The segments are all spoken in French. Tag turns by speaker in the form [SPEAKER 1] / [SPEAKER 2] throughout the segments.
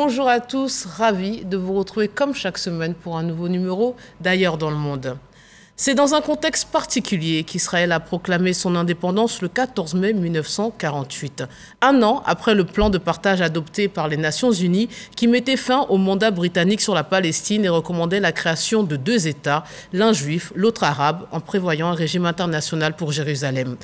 [SPEAKER 1] Bonjour à tous, ravi de vous retrouver comme chaque semaine pour un nouveau numéro d'Ailleurs dans le monde. C'est dans un contexte particulier qu'Israël a proclamé son indépendance le 14 mai 1948, un an après le plan de partage adopté par les Nations Unies qui mettait fin au mandat britannique sur la Palestine et recommandait la création de deux États, l'un juif, l'autre arabe, en prévoyant un régime international pour Jérusalem.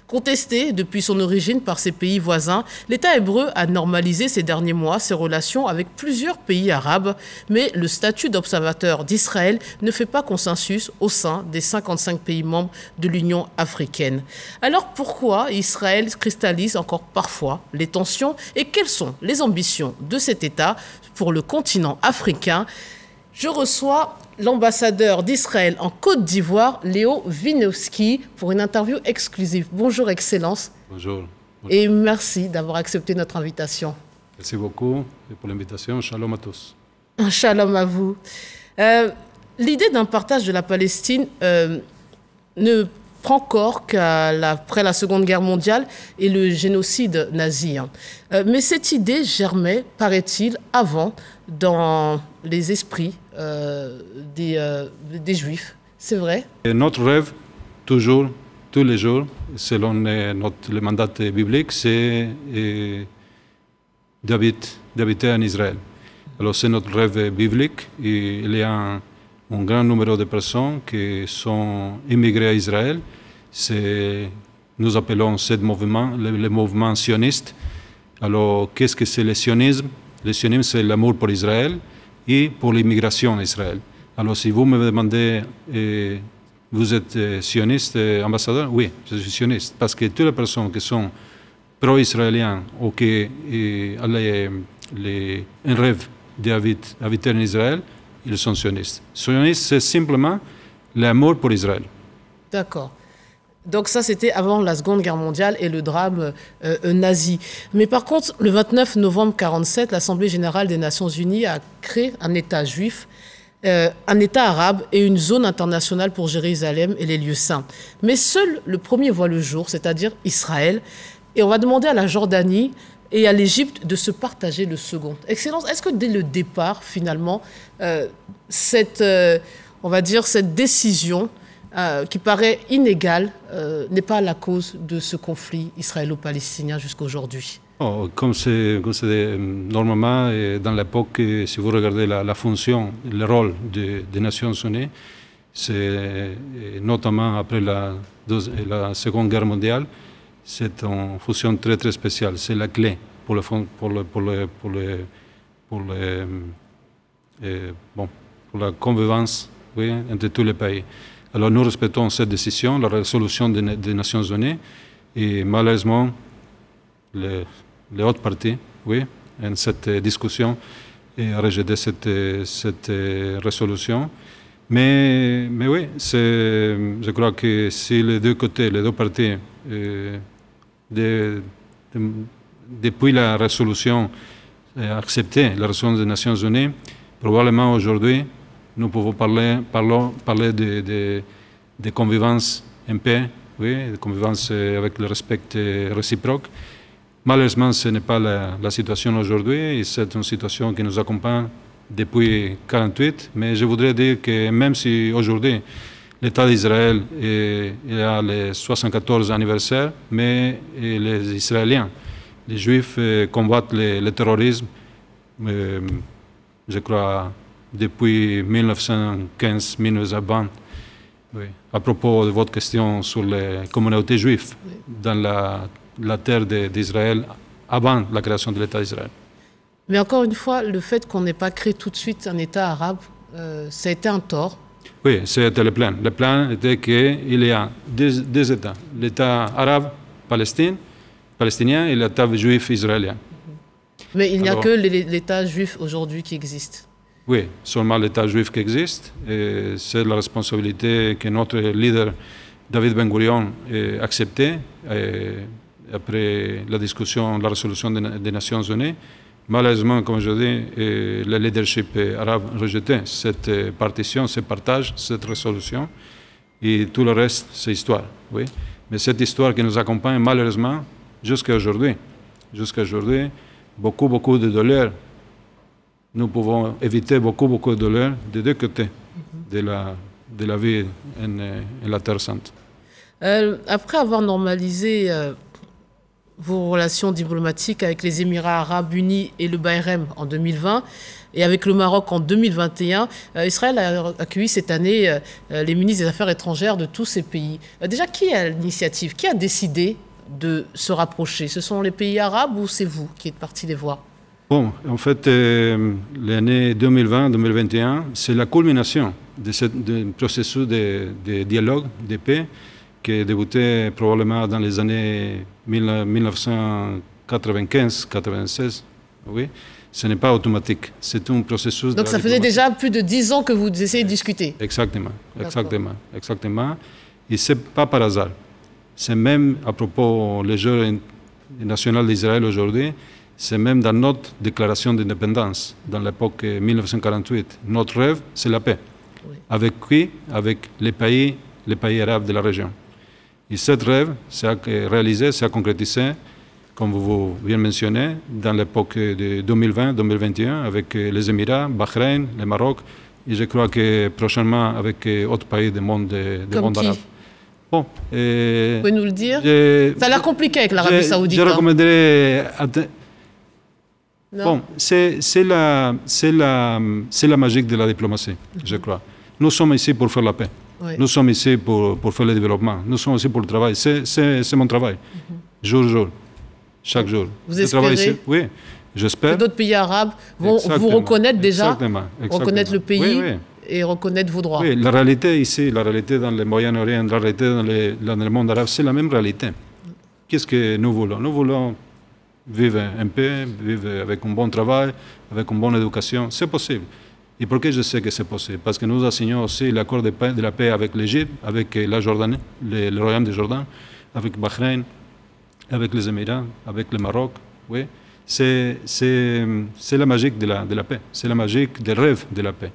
[SPEAKER 1] Contesté depuis son origine par ses pays voisins, l'État hébreu a normalisé ces derniers mois ses relations avec plusieurs pays arabes, mais le statut d'observateur d'Israël ne fait pas consensus au sein des 55 pays membres de l'Union africaine. Alors pourquoi Israël cristallise encore parfois les tensions et quelles sont les ambitions de cet État pour le continent africain? Je reçois l'ambassadeur d'Israël en Côte d'Ivoire, Léo Winowski, pour une interview exclusive. Bonjour, Excellence.
[SPEAKER 2] Bonjour.
[SPEAKER 1] Et merci d'avoir accepté notre invitation.
[SPEAKER 2] Merci beaucoup pour l'invitation. Shalom à tous.
[SPEAKER 1] Shalom à vous. L'idée d'un partage de la Palestine ne prend corps qu'après la Seconde Guerre mondiale et le génocide nazi. Mais cette idée germait, paraît-il, avant dans les esprits des Juifs. C'est vrai?
[SPEAKER 2] Et notre rêve, toujours, tous les jours, selon le mandat biblique, c'est d'habiter en Israël. Alors c'est notre rêve biblique. Et il y a un grand nombre de personnes qui sont immigrées à Israël. Nous appelons ce mouvement le mouvement sioniste. Alors qu'est-ce que c'est le sionisme? Le sionisme, c'est l'amour pour Israël et pour l'immigration en Israël. Alors si vous me demandez, vous êtes sioniste, ambassadeur? Oui, je suis sioniste. Parce que toutes les personnes qui sont pro-israéliennes ou qui ont un rêve d'habiter en Israël, ils sont sionistes. Sioniste, c'est simplement l'amour pour Israël.
[SPEAKER 1] D'accord. Donc ça, c'était avant la Seconde Guerre mondiale et le drame nazi. Mais par contre, le 29 novembre 1947, l'Assemblée générale des Nations unies a créé un État juif, un État arabe et une zone internationale pour Jérusalem et les lieux saints. Mais seul le premier voit le jour, c'est-à-dire Israël. Et on va demander à la Jordanie et à l'Égypte de se partager le second. Excellence, est-ce que dès le départ, finalement, cette décision qui paraît inégale, n'est pas la cause de ce conflit israélo-palestinien jusqu'à aujourd'hui?
[SPEAKER 2] Oh, comme c'est normalement dans l'époque, si vous regardez la fonction, le rôle des Nations Unies, c'est notamment après la Seconde Guerre mondiale, c'est une fonction très très spéciale. C'est la clé pour la convivence, oui, entre tous les pays. Alors nous respectons cette décision, la résolution des Nations Unies, et malheureusement, les autres parties, oui, en cette discussion, ont rejeté cette résolution. Mais oui, je crois que si les deux côtés, les deux parties, depuis la résolution, accepté la résolution des Nations Unies, probablement aujourd'hui, nous pouvons parler de convivence en paix, oui, de convivence avec le respect réciproque. Malheureusement, ce n'est pas la situation aujourd'hui, et c'est une situation qui nous accompagne depuis 1948. Mais je voudrais dire que même si aujourd'hui l'État d'Israël a le 74e anniversaire, mais les Israéliens, les Juifs combattent le terrorisme, je crois, depuis 1915-1920. Oui. À propos de votre question sur les communautés juives dans la terre d'Israël avant la création de l'État d'Israël.
[SPEAKER 1] Mais encore une fois, le fait qu'on n'ait pas créé tout de suite un État arabe, ça a été un tort.
[SPEAKER 2] Oui, c'était le plan. Le plan était qu'il y a deux États, l'État arabe palestinien et l'État juif israélien.
[SPEAKER 1] Mais il n'y a que l'État juif aujourd'hui qui existe.
[SPEAKER 2] Oui, seulement l'État juif qui existe. C'est la responsabilité que notre leader, David Ben Gurion, a acceptée après la discussion, la résolution des Nations Unies. Malheureusement, comme je dis, le leadership arabe a rejeté cette partition, ce partage, cette résolution. Et tout le reste, c'est histoire. Oui. Mais cette histoire qui nous accompagne, malheureusement, jusqu'à aujourd'hui, beaucoup de douleur nous pouvons éviter beaucoup de douleurs des deux côtés de la vie en la Terre Sainte.
[SPEAKER 1] Après avoir normalisé vos relations diplomatiques avec les Émirats arabes unis et le Bahreïn en 2020 et avec le Maroc en 2021, Israël a accueilli cette année les ministres des Affaires étrangères de tous ces pays. Déjà, qui a l'initiative? Qui a décidé de se rapprocher? Ce sont les pays arabes ou c'est vous qui êtes partis les voir?
[SPEAKER 2] Bon, en fait, l'année 2020-2021, c'est la culmination de ce processus de dialogue, de paix, qui a débuté probablement dans les années 1995-96. Oui, ce n'est pas automatique. C'est un processus.
[SPEAKER 1] Donc ça faisait déjà plus de 10 ans que vous essayez de discuter.
[SPEAKER 2] Exactement. Et ce n'est pas par hasard. C'est même à propos des Jeux nationaux d'Israël aujourd'hui, c'est même dans notre déclaration d'indépendance, dans l'époque 1948. Notre rêve, c'est la paix. Oui. Avec qui? Avec les pays arabes de la région. Et ce rêve s'est réalisé, s'est concrétisé, comme vous venez de mentionner, dans l'époque de 2020-2021, avec les Émirats, Bahreïn, le Maroc, et je crois que prochainement avec d'autres pays du monde arabe. Bon,
[SPEAKER 1] vous pouvez nous le dire? Ça a l'air compliqué avec l'Arabie Saoudite.
[SPEAKER 2] Je recommanderais... Bon, c'est la magie de la diplomatie, je crois. Nous sommes ici pour faire la paix. Oui. Nous sommes ici pour faire le développement. Nous sommes ici pour le travail. C'est mon travail, jour, chaque jour.
[SPEAKER 1] Vous espérez
[SPEAKER 2] ici. Oui, j'espère.
[SPEAKER 1] Que d'autres pays arabes vont vous reconnaître déjà, reconnaître le pays et reconnaître vos droits.
[SPEAKER 2] Oui, la réalité ici, la réalité dans le Moyen-Orient, la réalité dans le monde arabe, c'est la même réalité. Qu'est-ce que nous voulons? Nous voulons vivre en paix, vivre avec un bon travail, avec une bonne éducation. C'est possible. Et pourquoi je sais que c'est possible? Parce que nous assignons aussi l'accord de la paix avec l'Égypte, avec la Jordanie, le royaume de Jordan, avec Bahreïn, avec les Émirats, avec le Maroc. Oui. C'est la magie de la paix. C'est la magie des rêves de la paix.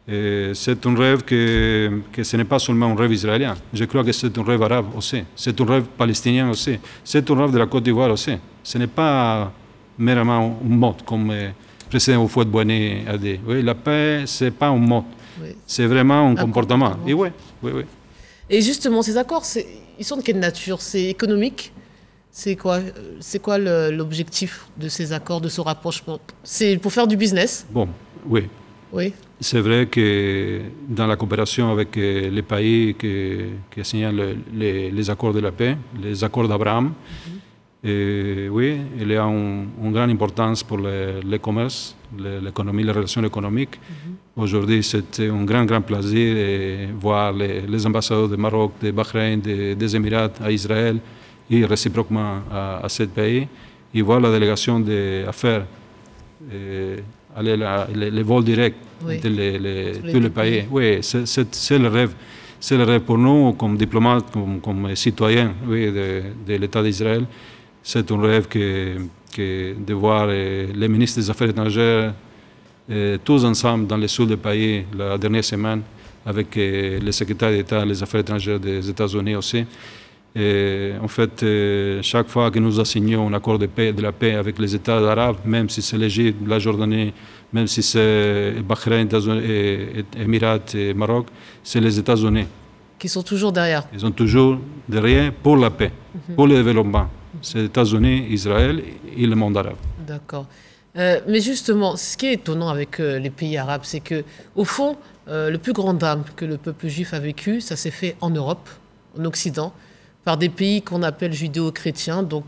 [SPEAKER 2] C'est un rêve que ce n'est pas seulement un rêve israélien. Je crois que c'est un rêve arabe aussi. C'est un rêve palestinien aussi. C'est un rêve de la Côte d'Ivoire aussi. Ce n'est pas meramente un mot, comme le président Houphouët-Boigny a dit. Oui, la paix, ce n'est pas un mot. Oui. C'est vraiment un comportement. Et oui.
[SPEAKER 1] Et justement, ces accords, ils sont de quelle nature? C'est économique? C'est quoi l'objectif de ces accords, de ce rapprochement? C'est pour faire du business?
[SPEAKER 2] Bon, oui. C'est vrai que dans la coopération avec les pays qui signent les accords de la paix, les accords d'Abraham, oui, il y a une grande importance pour le commerce, l'économie, les relations économiques. Aujourd'hui, c'est un grand plaisir de voir les ambassadeurs du Maroc, de Bahreïn, des Émirats à Israël et réciproquement à ce pays, et voir la délégation d'affaires. Les vols directs entre tous les pays. Oui, c'est le rêve. C'est le rêve pour nous, comme diplomates, comme citoyens de l'État d'Israël. C'est un rêve de voir les ministres des Affaires étrangères tous ensemble dans le sud du pays la dernière semaine, avec le secrétaire d'État des Affaires étrangères des États-Unis aussi. Et en fait, chaque fois que nous assignons un accord de la paix avec les États arabes, même si c'est l'Égypte, la Jordanie, même si c'est Bahreïn, Émirats et Maroc, c'est les États-Unis.
[SPEAKER 1] Qui sont toujours derrière.
[SPEAKER 2] Ils sont toujours derrière pour la paix, pour le développement. C'est les États-Unis, Israël et le monde arabe.
[SPEAKER 1] D'accord. Mais justement, ce qui est étonnant avec les pays arabes, c'est que, au fond, le plus grand drame que le peuple juif a vécu, ça s'est fait en Europe, en Occident, par des pays qu'on appelle judéo-chrétiens, donc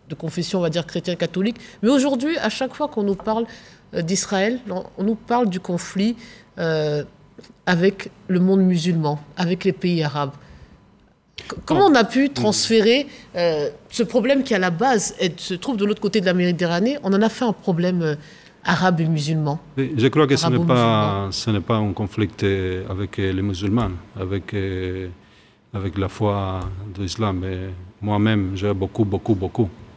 [SPEAKER 1] de confession, on va dire, chrétien-catholique. Mais aujourd'hui, à chaque fois qu'on nous parle d'Israël, on nous parle du conflit avec le monde musulman, avec les pays arabes. Comment on a pu transférer ce problème qui, à la base, se trouve de l'autre côté de la Méditerranée, on en a fait un problème arabe et musulman?
[SPEAKER 2] Je crois que ce n'est pas un conflit avec les musulmans, avec la foi de l'islam. Moi-même, j'ai beaucoup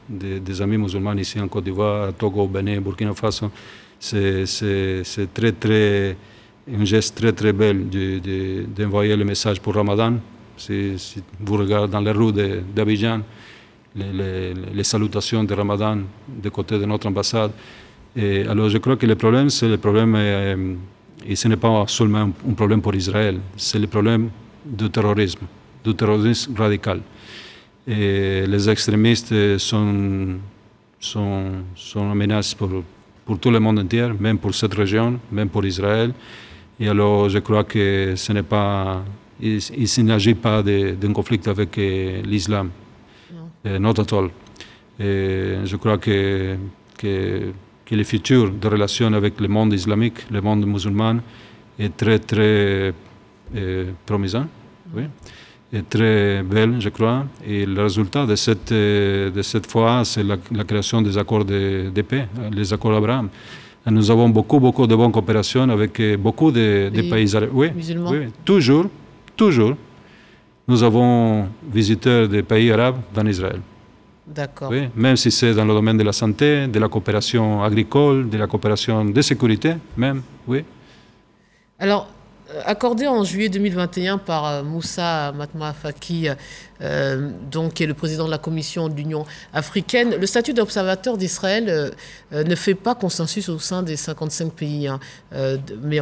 [SPEAKER 2] des amis musulmans ici en Côte d'Ivoire, Togo, Bénin, Burkina Faso. C'est un geste très bel d'envoyer le message pour Ramadan. Si vous regardez dans les rues d'Abidjan, les salutations de Ramadan de côté de notre ambassade, Et alors je crois que le problème, c'est le problème, et ce n'est pas seulement un problème pour Israël, c'est le problème du terrorisme radical. Et les extrémistes sont une menace pour tout le monde entier, même pour cette région, même pour Israël. Et alors je crois que ce n'est pas, il ne s'agit pas d'un conflit avec l'islam, not at all. Et je crois que le futur de relations avec le monde islamique, le monde musulman, est très, très prometteur, oui, et très belle, je crois. Et le résultat de cette fois, c'est la création des accords de paix, les accords Abraham. Et nous avons beaucoup de bonnes coopérations avec beaucoup de pays arabes. Oui,
[SPEAKER 1] musulmans.
[SPEAKER 2] Oui, toujours, nous avons visiteurs des pays arabes dans Israël.
[SPEAKER 1] D'accord.
[SPEAKER 2] Oui, même si c'est dans le domaine de la santé, de la coopération agricole, de la coopération de sécurité, même, oui.
[SPEAKER 1] Alors, accordé en juillet 2021 par Moussa Matma Faki, donc, qui est le président de la Commission de l'Union africaine, le statut d'observateur d'Israël ne fait pas consensus au sein des 55 pays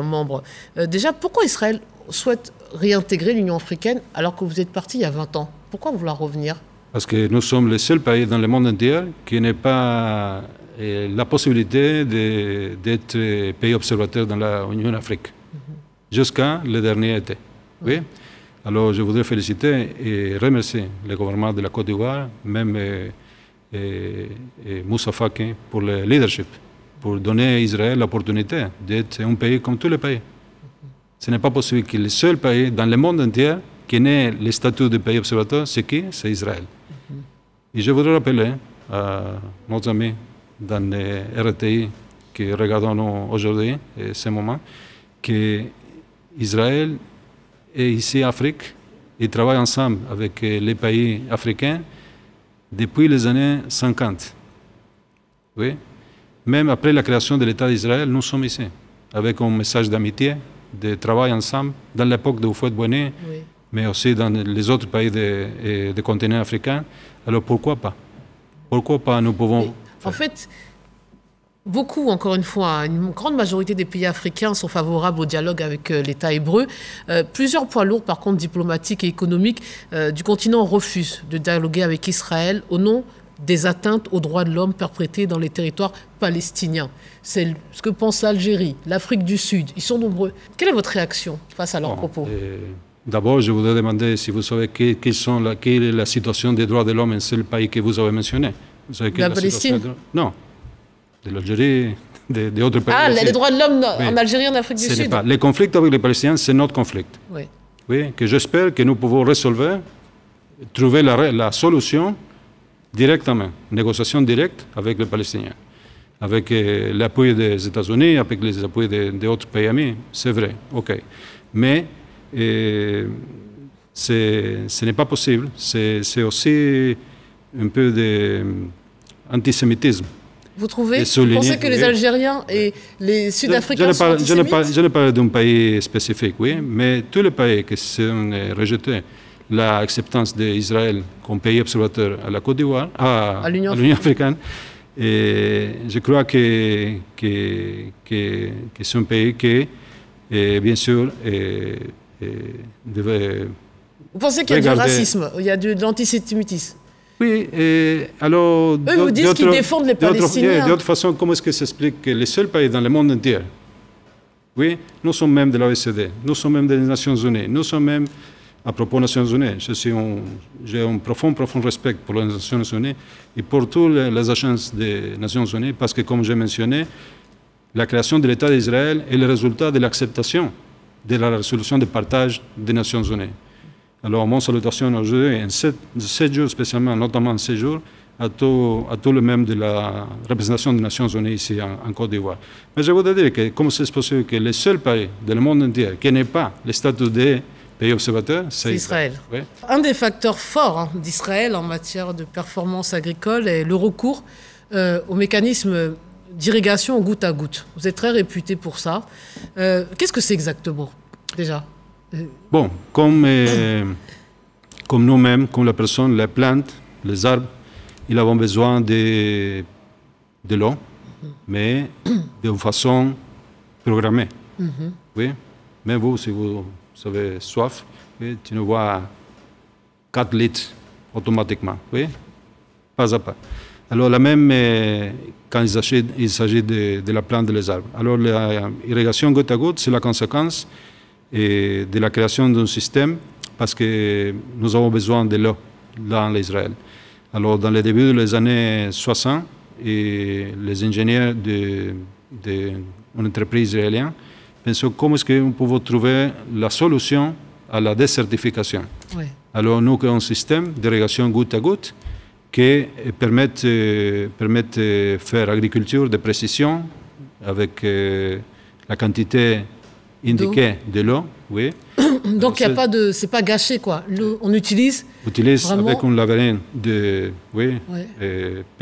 [SPEAKER 1] membres. Déjà, pourquoi Israël souhaite réintégrer l'Union africaine alors que vous êtes parti il y a 20 ans? Pourquoi vouloir revenir?
[SPEAKER 2] Parce que nous sommes le seul pays dans le monde entier qui n'a pas la possibilité d'être pays observateur dans l'Union africaine, jusqu'à le dernier été. Oui. Alors je voudrais féliciter et remercier le gouvernement de la Côte d'Ivoire, même Moussa Faki, pour le leadership, pour donner à Israël l'opportunité d'être un pays comme tous les pays. Ce n'est pas possible que le seul pays dans le monde entier qui ait le statut de pays observateur, c'est qui? C'est Israël. Et je voudrais rappeler à nos amis dans les RTI qui regardent aujourd'hui, ce moment, qu'Israël et ici Afrique, ils travaillent ensemble avec les pays africains depuis les années 50. Oui. Même après la création de l'État d'Israël, nous sommes ici, avec un message d'amitié, de travail ensemble, dans l'époque de Houphouët-Boigny, oui, mais aussi dans les autres pays du continent africain. Alors pourquoi pas? Pourquoi pas nous pouvons...
[SPEAKER 1] En fait, beaucoup, encore une fois, une grande majorité des pays africains sont favorables au dialogue avec l'État hébreu. Plusieurs poids lourds, par contre, diplomatiques et économiques du continent refusent de dialoguer avec Israël au nom des atteintes aux droits de l'homme perpétrées dans les territoires palestiniens. C'est ce que pense l'Algérie, l'Afrique du Sud. Ils sont nombreux. Quelle est votre réaction face à leurs propos?
[SPEAKER 2] D'abord, je voudrais demander si vous savez quelle est la situation des droits de l'homme en ce pays que vous avez mentionné. Vous savez
[SPEAKER 1] la Palestine?
[SPEAKER 2] Non, de l'Algérie, d'autres pays.
[SPEAKER 1] Ah, les droits de l'homme en Algérie, en Afrique du Sud.
[SPEAKER 2] Pas. Les conflits avec les Palestiniens, c'est notre conflit.
[SPEAKER 1] Oui.
[SPEAKER 2] Oui, que j'espère que nous pouvons résolver, trouver la solution directement, négociation directe avec les Palestiniens, avec l'appui des États-Unis, avec les appuis d'autres pays amis, c'est vrai, ok. Mais ce n'est pas possible, c'est aussi un peu d'antisémitisme.
[SPEAKER 1] Vous trouvez? Vous pensez que les Algériens et les Sud-Africains sont antisémites?
[SPEAKER 2] Je ne parle d'un pays spécifique, oui, mais tous les pays qui sont rejetés l'acceptance d'Israël comme pays observateur à la Côte d'Ivoire, à l'Union africaine, et je crois que c'est un pays qui, bien sûr, devait...
[SPEAKER 1] Vous pensez qu'il y a du racisme, il y a de l'antisémitisme?
[SPEAKER 2] Oui, alors...
[SPEAKER 1] Eux vous disent qu'ils défendent les Palestiniens.
[SPEAKER 2] D'autre façon, comment est-ce que s'explique que les seuls pays dans le monde entier, oui, nous sommes même de l'OECD, nous sommes même des Nations Unies, nous sommes même, à propos des Nations Unies, j'ai un profond respect pour les Nations Unies et pour toutes les agences des Nations Unies, parce que, comme j'ai mentionné, la création de l'État d'Israël est le résultat de l'acceptation de la résolution de partage des Nations Unies. Alors, mon salutation aujourd'hui, en 7 jours spécialement, notamment en 7 jours, à tout le même de la représentation des Nations Unies ici en Côte d'Ivoire. Mais je voudrais dire que, comme c'est possible que le seul pays du monde entier qui n'ait pas le statut de pays observateur, c'est
[SPEAKER 1] Israël.
[SPEAKER 2] Oui.
[SPEAKER 1] Un des facteurs forts d'Israël en matière de performance agricole est le recours au mécanisme d'irrigation goutte à goutte. Vous êtes très réputé pour ça. Qu'est-ce que c'est exactement, déjà?
[SPEAKER 2] Bon, comme nous-mêmes, comme la personne, les plantes, les arbres, ils ont besoin de l'eau, mais de façon programmée. Oui, mais vous, si vous avez soif, oui, tu nous vois 4 litres automatiquement, oui, pas à pas. Alors, la même quand il s'agit de la plante des arbres. Alors, l'irrigation goutte à goutte, c'est la conséquence de la création d'un système parce que nous avons besoin de l'eau dans l'Israël. Alors, dans le début des années 60, les ingénieurs d'une entreprise israélienne pensaient comment est-ce qu'on pouvait trouver la solution à la désertification. Oui. Alors, nous avons un système d'irrigation goutte à goutte qui permet de faire agriculture de précision avec la quantité indiquée de l'eau. Oui.
[SPEAKER 1] Donc, il n'y a pas de, c'est pas gâché, quoi. On utilise vraiment
[SPEAKER 2] avec une laverine de, oui,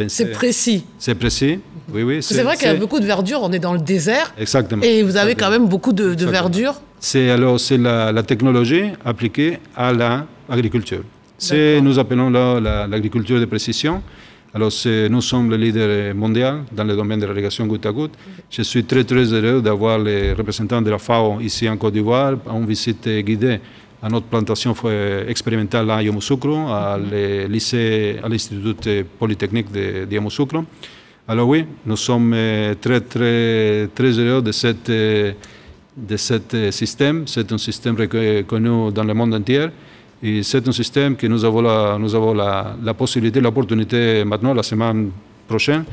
[SPEAKER 1] c'est précis.
[SPEAKER 2] C'est précis, oui, oui.
[SPEAKER 1] C'est vrai qu'il y a beaucoup de verdure, on est dans le désert.
[SPEAKER 2] Exactement.
[SPEAKER 1] Et vous avez quand même beaucoup de verdure.
[SPEAKER 2] C'est la technologie appliquée à l'agriculture. Nous appelons l'agriculture de précision. Alors, nous sommes le leader mondial dans le domaine de l'irrigation goutte à goutte. Je suis très, très heureux d'avoir les représentants de la FAO ici en Côte d'Ivoire en visite guidée à notre plantation expérimentale à Yamoussoukro, à l'Institut Polytechnique de Yamoussoukro. Alors oui, nous sommes très, très, très heureux de ce système. C'est un système reconnu dans le monde entier. Et c'est un système que nous avons la possibilité, l'opportunité maintenant, la semaine prochaine,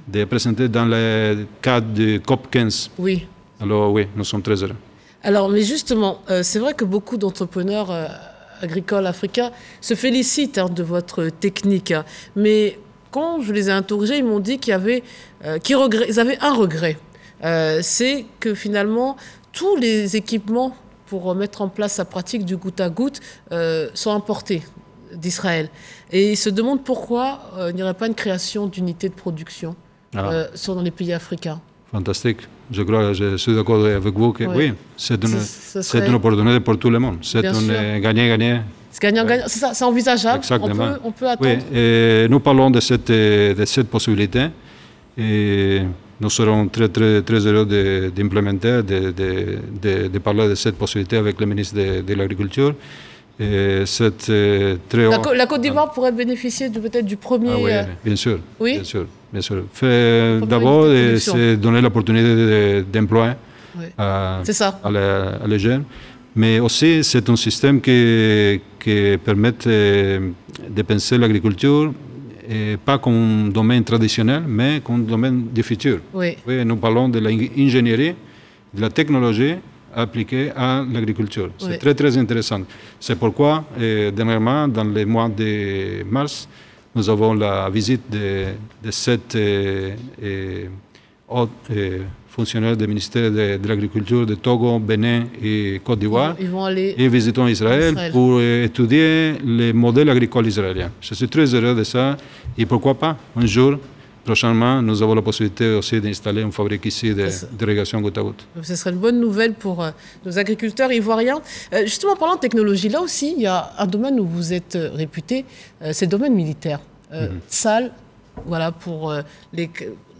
[SPEAKER 2] de présenter dans le cadre du COP15.
[SPEAKER 1] Oui.
[SPEAKER 2] Alors oui, nous sommes très heureux.
[SPEAKER 1] Alors, mais justement, c'est vrai que beaucoup d'entrepreneurs agricoles africains se félicitent de votre technique. Mais quand je les ai interrogés, ils m'ont dit qu'ils avaient un regret. C'est que finalement, tous les équipements pour mettre en place la pratique du goutte à goutte sont importés d'Israël. Et ils se demandent pourquoi il n'y aurait pas une création d'unités de production dans les pays africains.
[SPEAKER 2] Fantastique. Je crois, je suis d'accord avec vous que oui, c'est une opportunité pour tout le monde. C'est un gagnant-gagnant.
[SPEAKER 1] C'est gagnant-gagnant, c'est envisageable.
[SPEAKER 2] Exactement.
[SPEAKER 1] On peut attendre.
[SPEAKER 2] Oui, et nous parlons de cette possibilité. Et nous serons très, très, très heureux d'implémenter, de parler de cette possibilité avec le ministre de l'Agriculture.
[SPEAKER 1] La Côte d'Ivoire pourrait bénéficier peut-être du premier...
[SPEAKER 2] Ah oui, bien sûr.
[SPEAKER 1] Oui,
[SPEAKER 2] bien sûr. Bien sûr. D'abord, c'est donner l'opportunité d'emploi à les jeunes. Mais aussi, c'est un système qui permet de penser l'agriculture et pas comme un domaine traditionnel, mais comme un domaine du futur.
[SPEAKER 1] Oui.
[SPEAKER 2] Oui, nous parlons de l'ingénierie, de la technologie appliquée à l'agriculture. C'est très, très intéressant. C'est pourquoi, dernièrement, dans le mois de mars, nous avons la visite de 7 fonctionnaires du ministère de l'Agriculture de Togo, Bénin et Côte d'Ivoire.
[SPEAKER 1] Ils vont aller
[SPEAKER 2] et visitons Israël pour étudier les modèles agricoles israéliens. Je suis très heureux de ça. Et pourquoi pas, un jour, prochainement, nous avons la possibilité aussi d'installer une fabrique ici d'irrigation goutte à goutte.
[SPEAKER 1] Ce serait une bonne nouvelle pour nos agriculteurs ivoiriens. Justement, parlant de technologie, là aussi, il y a un domaine où vous êtes réputé, c'est le domaine militaire. Salle, voilà, pour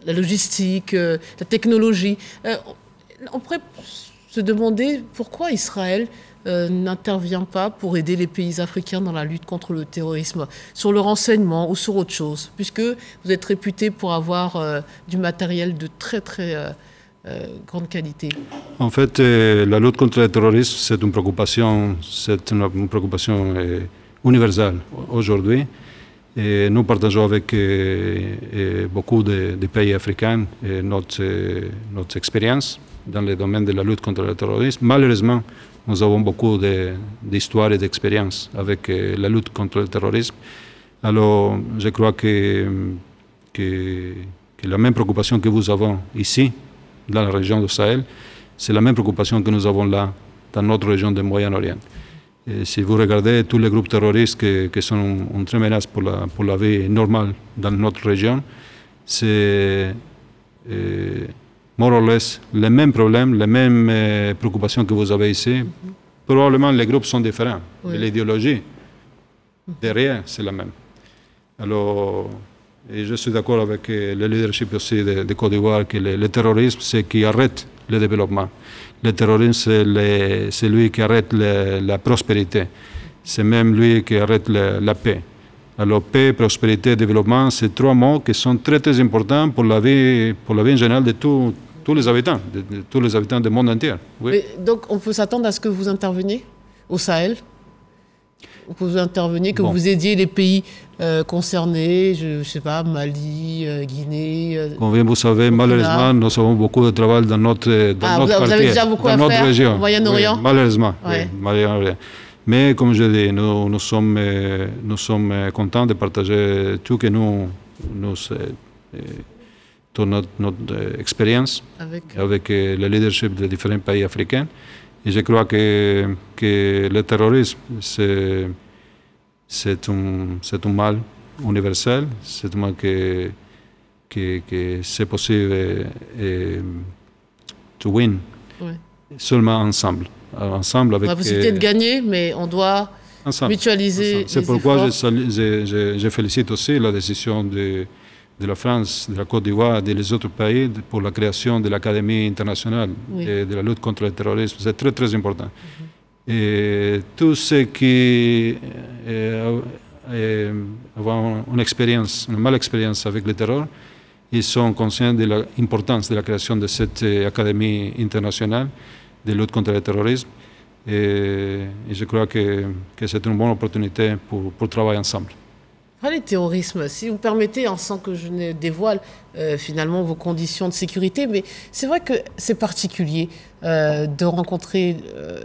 [SPEAKER 1] la logistique, la technologie. On pourrait se demander pourquoi Israël n'intervient pas pour aider les pays africains dans la lutte contre le terrorisme, sur le renseignement ou sur autre chose, puisque vous êtes réputé pour avoir du matériel de très, très grande qualité.
[SPEAKER 2] En fait, la lutte contre le terrorisme, c'est une préoccupation universelle aujourd'hui. Et nous partageons avec beaucoup de pays africains notre expérience dans le domaine de la lutte contre le terrorisme. Malheureusement, nous avons beaucoup d'histoires et d'expériences avec la lutte contre le terrorisme. Alors, je crois que la même préoccupation que nous avons ici, dans la région du Sahel, c'est la même préoccupation que nous avons là, dans notre région du Moyen-Orient. Et si vous regardez tous les groupes terroristes qui sont une très menace pour la vie normale dans notre région, c'est more or less les mêmes problèmes, les mêmes préoccupations que vous avez ici. Probablement les groupes sont différents, mais l'idéologie derrière, c'est la même. Alors, Et je suis d'accord avec le leadership aussi de Côte d'Ivoire que le terrorisme, c'est qui arrête le développement. Le terrorisme, c'est lui qui arrête la prospérité. C'est même lui qui arrête la paix. Alors, paix, prospérité, développement, c'est trois mots qui sont très, très importants pour la vie en général de tous les habitants, de tous les habitants du monde entier. Oui.
[SPEAKER 1] Mais donc, on peut s'attendre à ce que vous interveniez au Sahel? Que vous interveniez, que vous aidiez les pays concernés, je ne sais pas, Mali, Guinée.
[SPEAKER 2] Comme vous savez, malheureusement, nous avons beaucoup de travail dans notre quartier,
[SPEAKER 1] vous avez déjà beaucoup
[SPEAKER 2] dans notre région.
[SPEAKER 1] Au Moyen-Orient?
[SPEAKER 2] Oui, malheureusement,
[SPEAKER 1] oui,
[SPEAKER 2] Moyen-Orient. Mais comme je dis, nous sommes contents de partager tout que toute notre expérience avec le leadership de différents pays africains. Et je crois que le terrorisme, c'est un mal universel, c'est un mal que c'est possible to win seulement ensemble. Ensemble avec
[SPEAKER 1] la possibilité de gagner, mais on doit mutualiser.
[SPEAKER 2] C'est pourquoi je félicite aussi la décision de la France, de la Côte d'Ivoire et des autres pays pour la création de l'Académie internationale de la lutte contre le terrorisme. C'est très, très important. Et tous ceux qui ont une mauvaise expérience avec le terror, ils sont conscients de l'importance de la création de cette Académie internationale de lutte contre le terrorisme. Et je crois que c'est une bonne opportunité pour travailler ensemble.
[SPEAKER 1] Les terrorismes, si vous permettez, sans que je ne dévoile finalement vos conditions de sécurité, mais c'est vrai que c'est particulier de rencontrer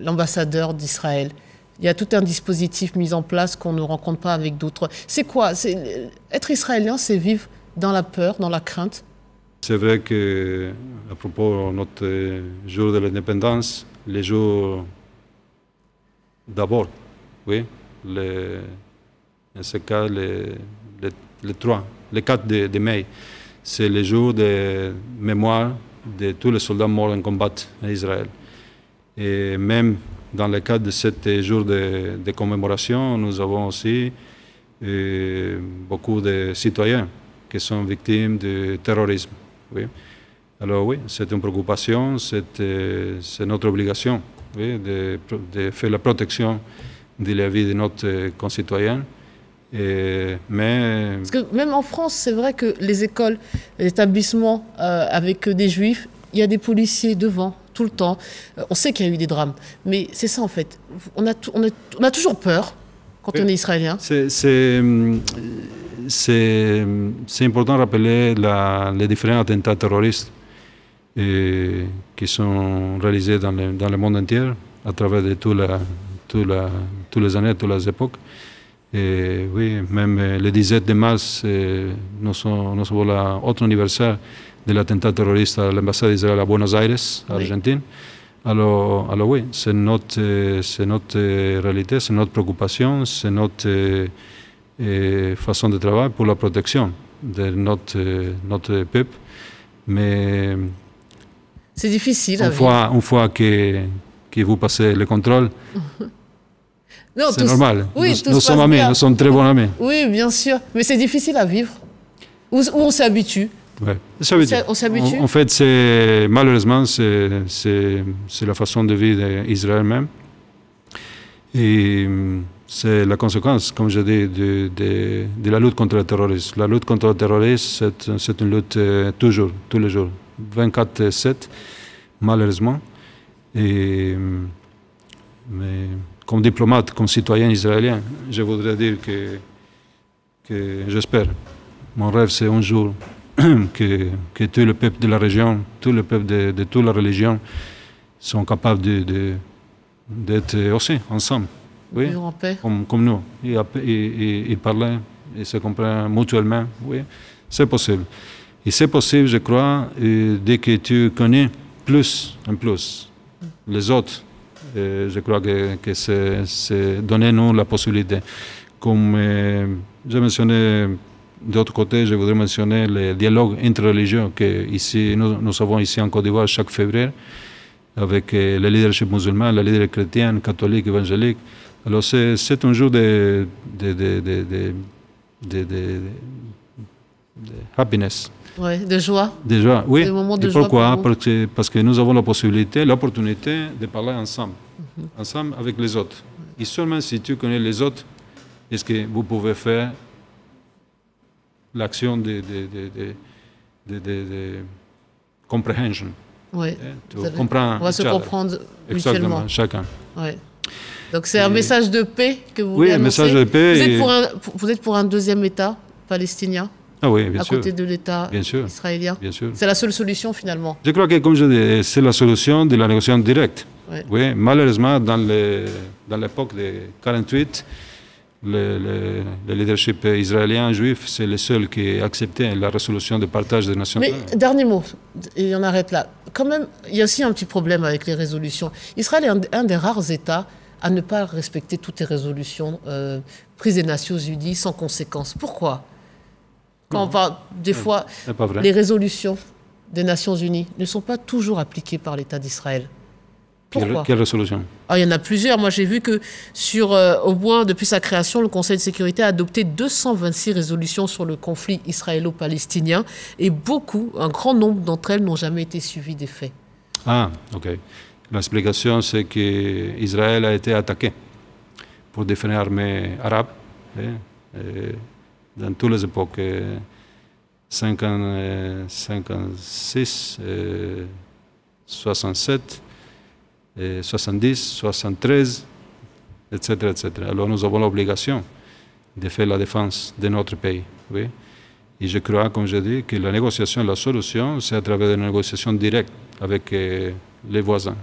[SPEAKER 1] l'ambassadeur d'Israël. Il y a tout un dispositif mis en place qu'on ne rencontre pas avec d'autres. C'est quoi? Être israélien, c'est vivre dans la peur, dans la crainte?
[SPEAKER 2] C'est vrai qu'à propos de notre jour de l'indépendance, les jours d'abord, oui, en ce cas, le 4 de mai, c'est le jour de mémoire de tous les soldats morts en combat en Israël. Et même dans le cadre de ce jour de commémoration, nous avons aussi beaucoup de citoyens qui sont victimes du terrorisme. Oui. Alors oui, c'est une préoccupation, c'est notre obligation, oui, de faire la protection de la vie de nos concitoyens. Mais...
[SPEAKER 1] Parce que même en France, c'est vrai que les écoles, les établissements avec des juifs, il y a des policiers devant tout le temps. On sait qu'il y a eu des drames, mais c'est ça en fait. On a toujours peur quand on est israélien.
[SPEAKER 2] C'est important de rappeler les différents attentats terroristes qui sont réalisés dans le monde entier à travers de toutes les années, toutes les époques. Et oui, même le 17 de mars, nous avons l'autre anniversaire de l'attentat terroriste à l'ambassade d'Israël à Buenos Aires, Argentine. Alors oui, c'est notre réalité, c'est notre préoccupation, c'est notre façon de travailler pour la protection de notre peuple. Mais
[SPEAKER 1] c'est difficile.
[SPEAKER 2] Une fois que vous passez le contrôle, c'est normal.
[SPEAKER 1] Oui,
[SPEAKER 2] nous sommes amis, nous sommes très bons amis.
[SPEAKER 1] Oui, bien sûr. Mais c'est difficile à vivre. Ou on s'habitue.
[SPEAKER 2] Ouais.
[SPEAKER 1] On s'habitue.
[SPEAKER 2] En fait, malheureusement, c'est la façon de vivre d'Israël même. Et c'est la conséquence, comme je dis, de la lutte contre le terrorisme. La lutte contre le terrorisme, c'est une lutte tous les jours, 24/7, malheureusement. Mais comme diplomate, comme citoyen israélien, je voudrais dire que j'espère. Mon rêve, c'est un jour que tous les peuples de la région, tous les peuples de toute la religion sont capables d'être aussi ensemble. Oui,
[SPEAKER 1] vivre en paix.
[SPEAKER 2] Comme nous. Et parler, et se comprendre mutuellement. Oui, c'est possible. Et c'est possible, je crois, dès que tu connais plus en plus les autres. Je crois que c'est donner-nous la possibilité. Comme j'ai mentionné d'autre côté, je voudrais mentionner le dialogue interreligieux que ici, nous avons ici en Côte d'Ivoire chaque février avec le leadership musulman, le leader chrétien, catholique, évangélique. Alors c'est un jour happiness.
[SPEAKER 1] Ouais, de joie.
[SPEAKER 2] Déjà, oui.
[SPEAKER 1] Des moments de
[SPEAKER 2] Et
[SPEAKER 1] joie
[SPEAKER 2] pourquoi?
[SPEAKER 1] pour vous.
[SPEAKER 2] Parce que nous avons la possibilité, l'opportunité de parler ensemble, ensemble avec les autres. Et seulement si tu connais les autres, est-ce que vous pouvez faire l'action de comprehension.
[SPEAKER 1] Oui.
[SPEAKER 2] On
[SPEAKER 1] va se comprendre mutuellement.
[SPEAKER 2] Exactement, chacun.
[SPEAKER 1] Ouais. Donc c'est un message de paix que vous
[SPEAKER 2] voulez
[SPEAKER 1] annoncer.
[SPEAKER 2] Message de paix.
[SPEAKER 1] Vous êtes pour un deuxième État palestinien?
[SPEAKER 2] Ah oui, bien sûr.
[SPEAKER 1] À côté de l'État israélien?
[SPEAKER 2] Bien sûr.
[SPEAKER 1] C'est la seule solution finalement?
[SPEAKER 2] Je crois que, comme je dis, c'est la solution de la négociation directe. Ouais. Oui, malheureusement, dans l'époque de 1948, le leadership israélien juif, c'est le seul qui a accepté la résolution de partage des nations.
[SPEAKER 1] Mais dernier mot, et on arrête là. Quand même, il y a aussi un petit problème avec les résolutions. Israël est un des rares États à ne pas respecter toutes les résolutions prises des Nations Unies sans conséquence. Pourquoi? Quand on parle, des fois, les résolutions des Nations Unies ne sont pas toujours appliquées par l'État d'Israël. Pourquoi?
[SPEAKER 2] Quelle résolution?
[SPEAKER 1] Il y en a plusieurs. Moi, j'ai vu que au moins depuis sa création, le Conseil de sécurité a adopté 226 résolutions sur le conflit israélo-palestinien et un grand nombre d'entre elles n'ont jamais été suivies des faits.
[SPEAKER 2] Ah, ok. L'explication, c'est qu'Israël a été attaqué par différentes armées arabes dans toutes les époques, 56, 67, 70, 73, etc., etc. Alors nous avons l'obligation de faire la défense de notre pays. Oui? Et je crois, comme je dis, que la négociation, la solution, c'est à travers une négociation directe avec les voisins.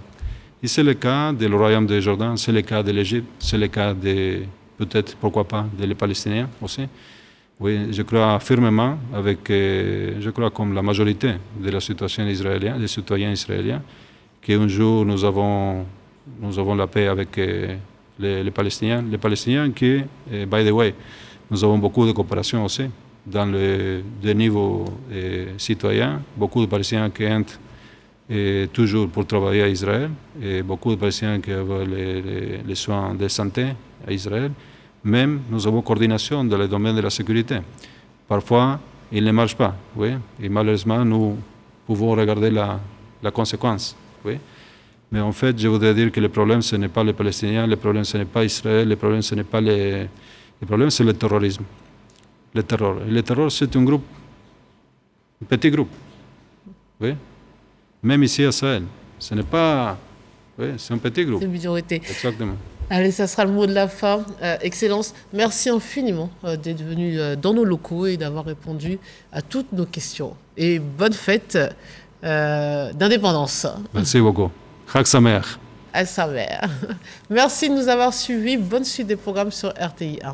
[SPEAKER 2] Et c'est le cas du Royaume de Jordan, c'est le cas de l'Égypte, c'est le cas de, peut-être, pourquoi pas, des Palestiniens aussi. Oui, je crois fermement, je crois comme la majorité de la situation israélienne, des citoyens israéliens, qu'un jour nous avons la paix avec les Palestiniens. Les Palestiniens qui, by the way, nous avons beaucoup de coopération aussi dans le niveau citoyen, beaucoup de Palestiniens qui entrent toujours pour travailler à Israël, et beaucoup de Palestiniens qui ont les soins de santé à Israël. Même nous avons coordination dans le domaine de la sécurité. Parfois, il ne marche pas, oui, et malheureusement, nous pouvons regarder la conséquence. Oui. Mais en fait, je voudrais dire que le problème, ce n'est pas les Palestiniens, le problème, ce n'est pas Israël, le problème, ce n'est pas le problème, c'est le terrorisme. Le terror. Et le terror, c'est un petit groupe. Oui. Même ici à Sahel. Ce n'est pas... Oui, c'est un petit groupe.
[SPEAKER 1] C'est une minorité.
[SPEAKER 2] Exactement.
[SPEAKER 1] Allez, ça sera le mot de la fin. Excellence, merci infiniment d'être venu dans nos locaux et d'avoir répondu à toutes nos questions. Et bonne fête d'indépendance.
[SPEAKER 2] Merci beaucoup. Chag Sameach.
[SPEAKER 1] Chag Sameach. Merci de nous avoir suivis. Bonne suite des programmes sur RTI 1.